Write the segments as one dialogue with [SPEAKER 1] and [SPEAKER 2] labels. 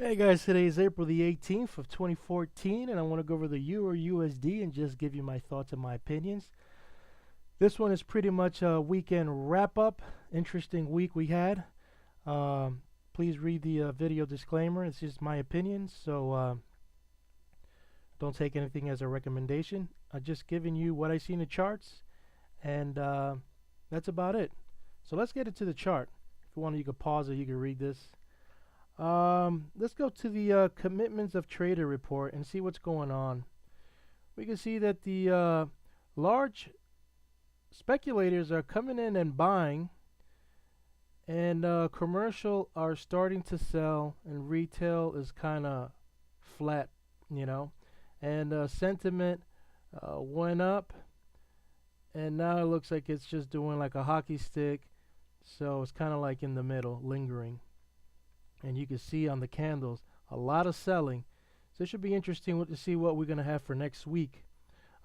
[SPEAKER 1] Hey guys, today is April the 18th of 2014, and I want to go over the EURUSD and just give you my thoughts and my opinions. This one is pretty much a weekend wrap-up. Interesting week we had. Please read the video disclaimer. It's just my opinion, so don't take anything as a recommendation. I'm just giving you what I see in the charts, and that's about it. So let's get into the chart. If you want, you can pause it. You can read this. Let's go to the commitments of trader report and see what's going on. We can see that the large speculators are coming in and buying, and commercial are starting to sell, and retail is kind of flat, and sentiment went up, and now it looks like it's just doing like a hockey stick, so it's kind of like in the middle, lingering. And you can see on the candles a lot of selling, so it should be interesting to see what we're going to have for next week.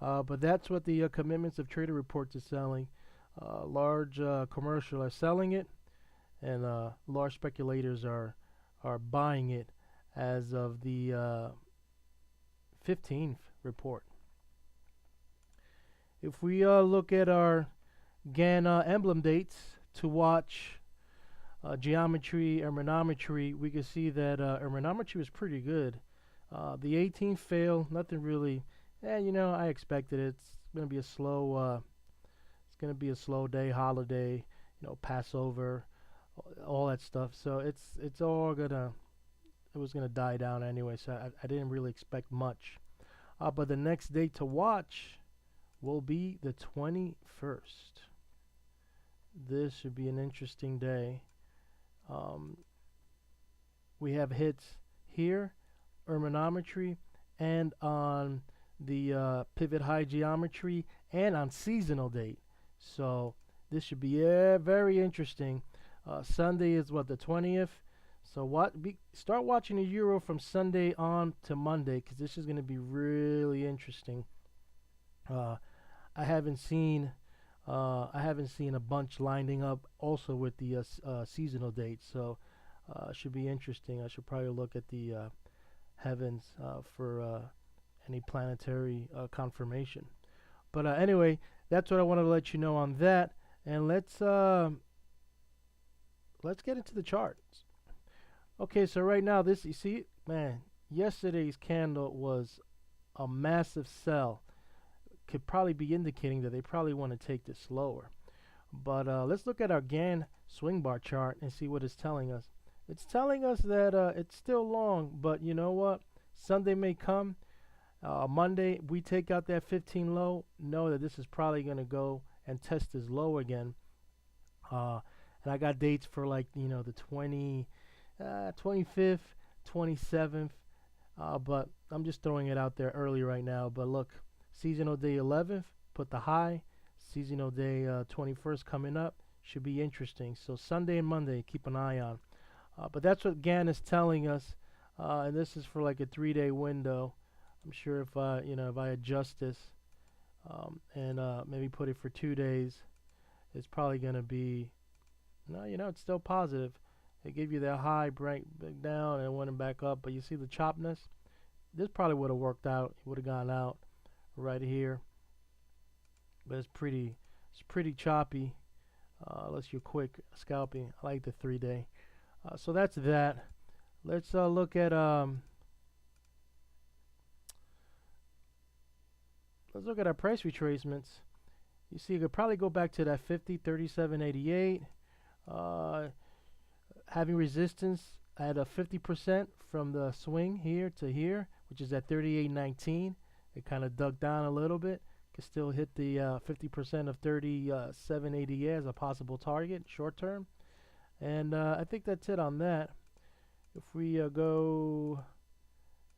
[SPEAKER 1] But that's what the commitments of trader reports is selling. Large commercial are selling it, and large speculators are buying it as of the 15th report. If we look at our Gann emblem dates to watch geometry, ergonometry, we can see that ergonometry was pretty good. The 18th fail, nothing really. I expected it. It's gonna be a slow. It's gonna be a slow day, holiday, Passover, all that stuff. So it's all gonna. It was gonna die down anyway. So I didn't really expect much. But the next day to watch will be the 21st. This should be an interesting day. We have hits here, ergonometry, and on the pivot high geometry, and on seasonal date. So this should be very interesting. Sunday is what, the 20th? So start watching the euro from Sunday on to Monday, because this is going to be really interesting. I haven't seen a bunch lining up also with the seasonal dates, so should be interesting. I should probably look at the heavens for any planetary confirmation. But anyway, that's what I wanted to let you know on that, and let's get into the charts. Okay, so right now you see, man, yesterday's candle was a massive sell. Could probably be indicating that they probably want to take this slower. But let's look at our Gann swing bar chart and see what it's telling us. It's telling us that it's still long, but you know what? Sunday may come. Monday, we take out that 15 low. Know that this is probably going to go and test this low again. And I got dates for like, the 25th, 27th. But I'm just throwing it out there early right now. But look. Seasonal day 11th, put the high. Seasonal day 21st coming up. Should be interesting. So Sunday and Monday, keep an eye on. But that's what Gann is telling us. And this is for like a 3-day window. I'm sure if I adjust this and maybe put it for 2 days, it's probably going to be, it's still positive. They give you that high, break down, and went back up. But you see the chopness? This probably would have worked out. It would have gone out right here, but it's pretty choppy unless you're quick scalping. I like the 3-day. So that's that. Let's look at our price retracements. You see, you could probably go back to that 50.3788, having resistance at a 50% from the swing here to here, which is at 38.19. It kind of dug down a little bit. Can still hit the 50% of 37.80 as a possible target short term. And I think that's it on that. If we go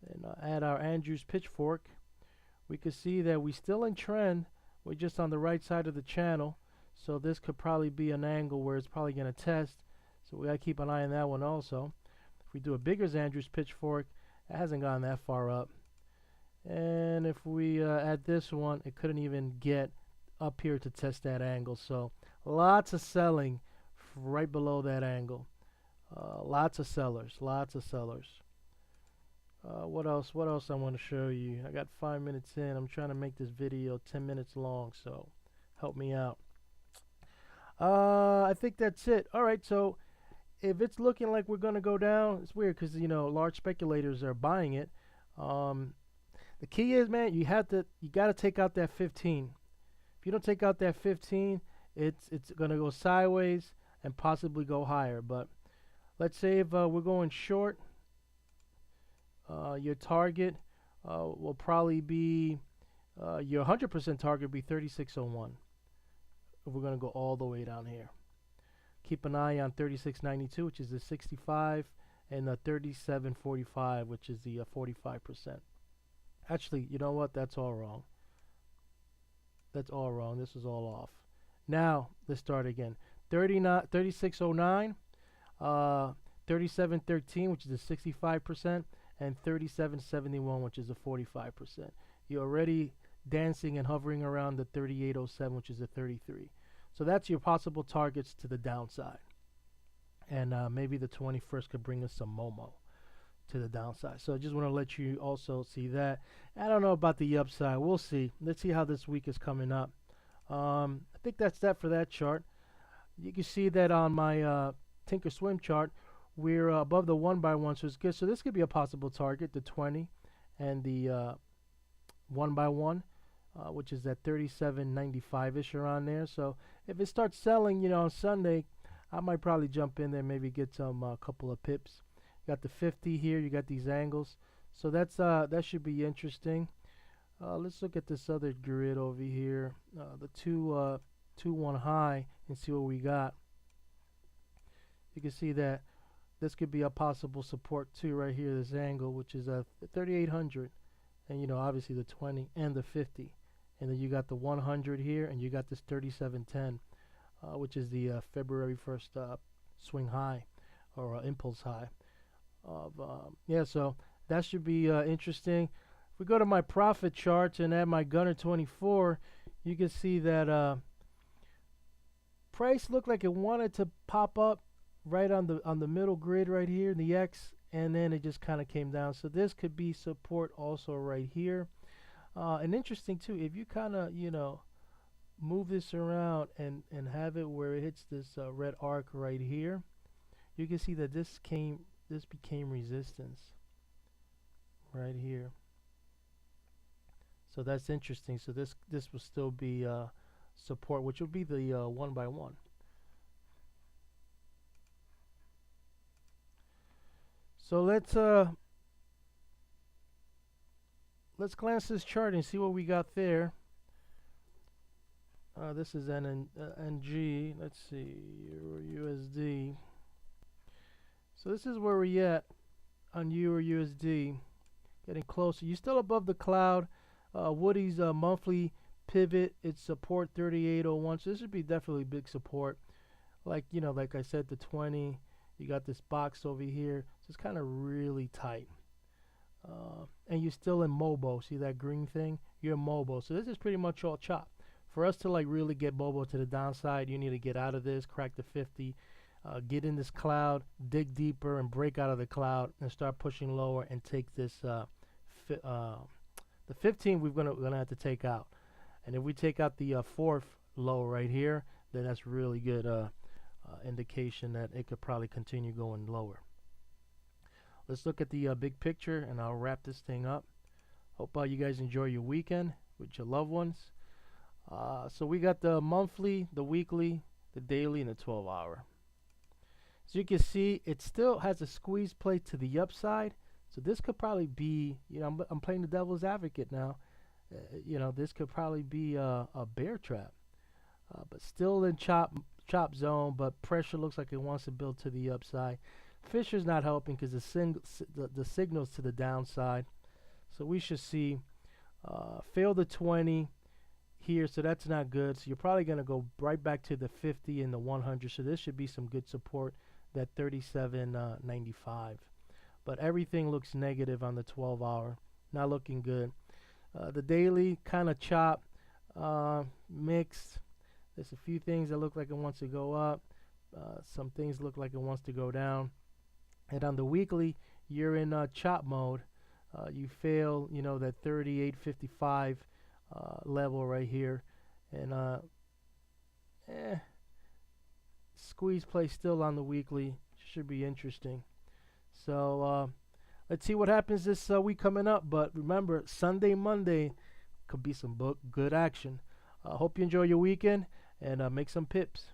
[SPEAKER 1] and add our Andrews Pitchfork, we can see that we're still in trend. We're just on the right side of the channel. So this could probably be an angle where it's probably going to test. So we got to keep an eye on that one also. If we do a bigger Andrews Pitchfork, it hasn't gone that far up. And if we add this one, it couldn't even get up here to test that angle. So lots of selling right below that angle. Lots of sellers. What else? What else I want to show you? I got 5 minutes in. I'm trying to make this video 10 minutes long, so help me out. I think that's it. All right, so if it's looking like we're gonna go down, it's weird because large speculators are buying it. The key is, man, you got to take out that 15. If you don't take out that 15, it's gonna go sideways and possibly go higher. But let's say if we're going short, your target will probably be your 100% target will be 3601. If we're gonna go all the way down here, keep an eye on 3692, which is the 65, and the 3745, which is the 45%. Actually, you know what? That's all wrong. That's all wrong. This is all off. Now let's start again. 3609, 3713, which is the 65%, and 3771, which is the 45%. You're already dancing and hovering around the 3807, which is the 33. So that's your possible targets to the downside. And maybe the 21st could bring us some Momo to the downside. So I just want to let you also see that. I don't know about the upside. We'll see. Let's see how this week is coming up. I think that's that for that chart. You can see that on my Tinker Swim chart, we're above the 1x1, so it's good. So this could be a possible target, the 20 and the 1x1, which is at 37.95-ish around there. So if it starts selling, on Sunday, I might probably jump in there, maybe get some couple of pips. You got the 50 here. You got these angles. So that's that should be interesting. Let's look at this other grid over here, the 2-1 high, and see what we got. You can see that this could be a possible support too right here, this angle, which is 3800, and obviously the 20 and the 50, and then you got the 100 here, and you got this 3710, which is the February 1st swing high or impulse high of so that should be interesting. If we go to my profit charts and add my Gunner 24, you can see that price looked like it wanted to pop up right on the middle grid right here in the X, and then it just kind of came down. So this could be support also right here. And interesting too, if you kind of move this around and have it where it hits this red arc right here, you can see that this became resistance right here. So that's interesting. So this will still be support, which will be the 1x1. So let's glance this chart and see what we got there. This is NG. Let's see, EURUSD. So this is where we're at on EURUSD. Getting closer. You're still above the cloud. Woody's monthly pivot, it's support 3801. So this would be definitely big support. Like I said, the 20. You got this box over here. So it's kind of really tight. And you're still in MOBO. See that green thing? You're in MOBO. So this is pretty much all chop. For us to really get MOBO to the downside, you need to get out of this, crack the 50, get in this cloud, dig deeper, and break out of the cloud and start pushing lower and take this. The 15 we're gonna have to take out. And if we take out the fourth low right here, then that's really good indication that it could probably continue going lower. Let's look at the big picture, and I'll wrap this thing up. Hope you guys enjoy your weekend with your loved ones. So we got the monthly, the weekly, the daily, and the 12-hour. So you can see it still has a squeeze play to the upside. So this could probably be, I'm playing the devil's advocate now. This could probably be a bear trap, but still in chop zone. But pressure looks like it wants to build to the upside. Fisher's not helping because the signals to the downside. So we should see fail the 20 here. So that's not good. So you're probably going to go right back to the 50 and the 100. So this should be some good support, that 37.95. But everything looks negative on the 12-hour. Not looking good. The daily kind of chop, mixed. There's a few things that look like it wants to go up. Some things look like it wants to go down. And on the weekly, you're in chop mode. you fail, you know, that 38.55 level right here, and squeeze play still on the weekly. Should be interesting. So let's see what happens this week coming up. But remember, Sunday, Monday could be some good action. Hope you enjoy your weekend and make some pips.